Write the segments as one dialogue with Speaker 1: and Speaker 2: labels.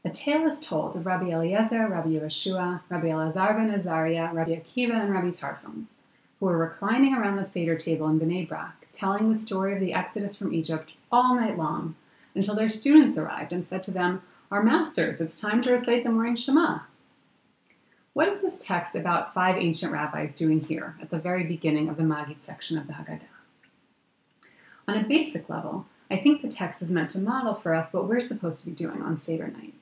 Speaker 1: A tale is told of Rabbi Eliezer, Rabbi Yeshua, Rabbi Elazar ben Azariah, Rabbi Akiva, and Rabbi Tarfon, who were reclining around the Seder table in Bnei Brak, telling the story of the Exodus from Egypt all night long, until their students arrived and said to them, "Our masters, it's time to recite the morning Shema." What is this text about 5 ancient rabbis doing here at the very beginning of the Magid section of the Haggadah? On a basic level, I think the text is meant to model for us what we're supposed to be doing on Seder night.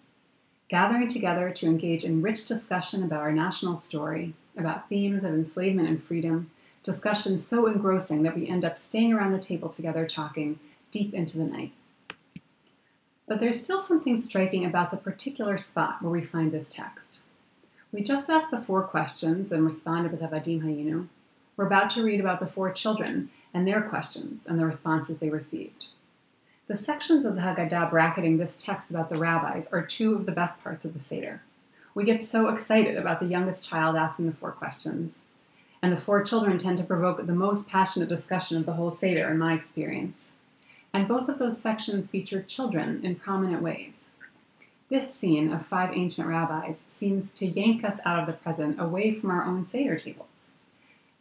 Speaker 1: Gathering together to engage in rich discussion about our national story, about themes of enslavement and freedom, discussions so engrossing that we end up staying around the table together talking deep into the night. But there's still something striking about the particular spot where we find this text. We just asked the 4 questions and responded with Avadim Hayinu. We're about to read about the 4 children and their questions and the responses they received. The sections of the Haggadah bracketing this text about the rabbis are 2 of the best parts of the Seder. We get so excited about the youngest child asking the 4 questions, and the 4 children tend to provoke the most passionate discussion of the whole Seder in my experience. And both of those sections feature children in prominent ways. This scene of 5 ancient rabbis seems to yank us out of the present away from our own Seder tables,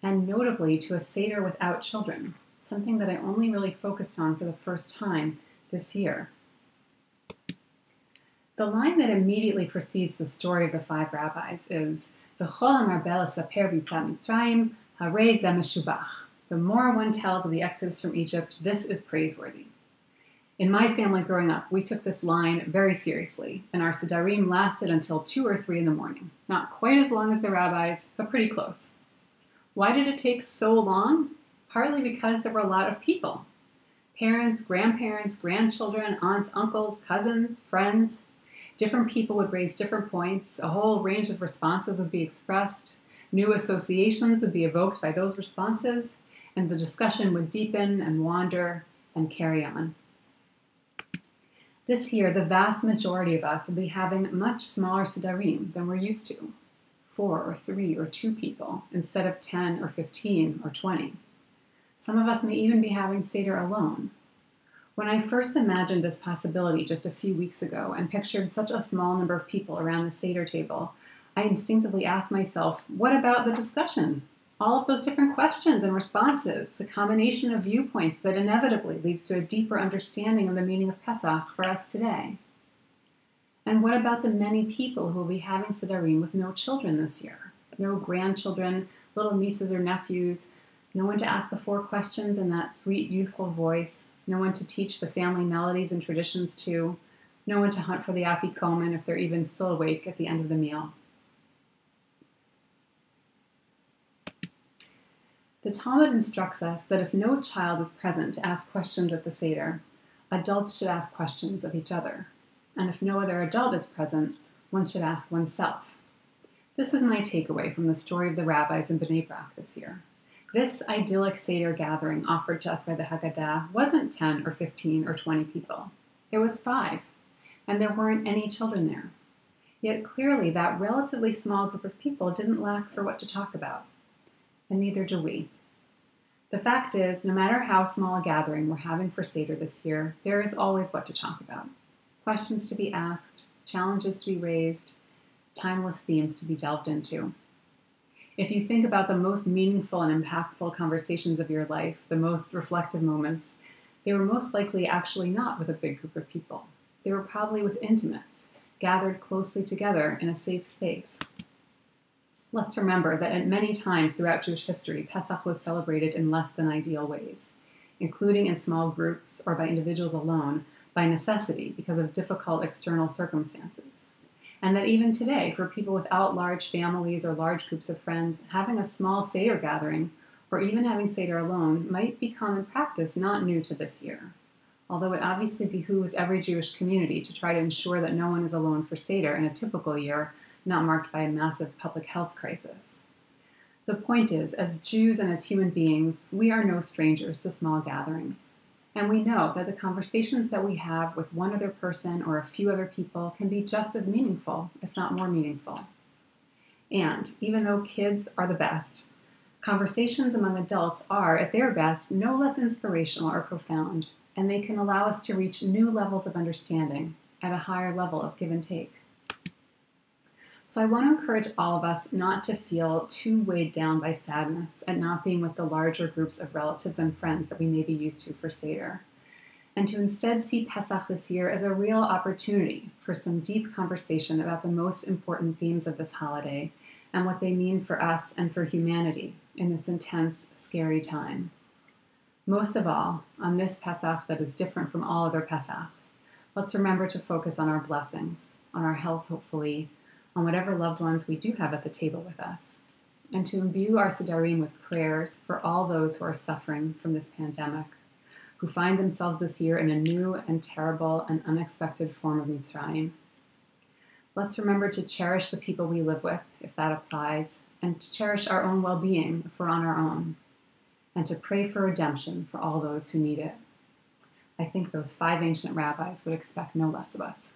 Speaker 1: and notably to a Seder without children, something that I only really focused on for the first time this year. The line that immediately precedes the story of the 5 rabbis is, "V'chol hamarbeh lesaper b'yitzat Mitzrayim, harei zeh meshubach." The more one tells of the Exodus from Egypt, this is praiseworthy. In my family growing up, we took this line very seriously, and our Sedarim lasted until 2 or 3 in the morning. Not quite as long as the rabbis, but pretty close. Why did it take so long? Partly because there were a lot of people. Parents, grandparents, grandchildren, aunts, uncles, cousins, friends. Different people would raise different points. A whole range of responses would be expressed. New associations would be evoked by those responses, and the discussion would deepen and wander and carry on. This year, the vast majority of us will be having much smaller Sedarim than we're used to. 4 or 3 or 2 people instead of 10 or 15 or 20. Some of us may even be having Seder alone. When I first imagined this possibility just a few weeks ago and pictured such a small number of people around the Seder table, I instinctively asked myself, what about the discussion? All of those different questions and responses, the combination of viewpoints that inevitably leads to a deeper understanding of the meaning of Pesach for us today. And what about the many people who will be having Sedarim with no children this year? No grandchildren, little nieces or nephews, no one to ask the 4 questions in that sweet, youthful voice, no one to teach the family melodies and traditions to, no one to hunt for the afikomen if they're even still awake at the end of the meal. The Talmud instructs us that if no child is present to ask questions at the Seder, adults should ask questions of each other. And if no other adult is present, one should ask oneself. This is my takeaway from the story of the rabbis in Bnei Brak this year. This idyllic Seder gathering offered to us by the Haggadah wasn't 10 or 15 or 20 people. It was 5, and there weren't any children there. Yet clearly that relatively small group of people didn't lack for what to talk about, and neither do we. The fact is, no matter how small a gathering we're having for Seder this year, there is always what to talk about. Questions to be asked, challenges to be raised, timeless themes to be delved into. If you think about the most meaningful and impactful conversations of your life, the most reflective moments, they were most likely actually not with a big group of people. They were probably with intimates, gathered closely together in a safe space. Let's remember that at many times throughout Jewish history, Pesach was celebrated in less than ideal ways, including in small groups or by individuals alone, by necessity because of difficult external circumstances. And that even today, for people without large families or large groups of friends, having a small Seder gathering, or even having Seder alone, might be common practice not new to this year. Although it obviously behooves every Jewish community to try to ensure that no one is alone for Seder in a typical year, not marked by a massive public health crisis. The point is, as Jews and as human beings, we are no strangers to small gatherings. And we know that the conversations that we have with one other person or a few other people can be just as meaningful, if not more meaningful. And even though kids are the best, conversations among adults are, at their best, no less inspirational or profound, and they can allow us to reach new levels of understanding at a higher level of give and take. So I want to encourage all of us not to feel too weighed down by sadness at not being with the larger groups of relatives and friends that we may be used to for Seder, and to instead see Pesach this year as a real opportunity for some deep conversation about the most important themes of this holiday and what they mean for us and for humanity in this intense, scary time. Most of all, on this Pesach that is different from all other Pesachs, let's remember to focus on our blessings, on our health, hopefully, on whatever loved ones we do have at the table with us, and to imbue our Sederim with prayers for all those who are suffering from this pandemic, who find themselves this year in a new and terrible and unexpected form of Mitzrayim. Let's remember to cherish the people we live with, if that applies, and to cherish our own well-being if we're on our own, and to pray for redemption for all those who need it. I think those 5 ancient rabbis would expect no less of us.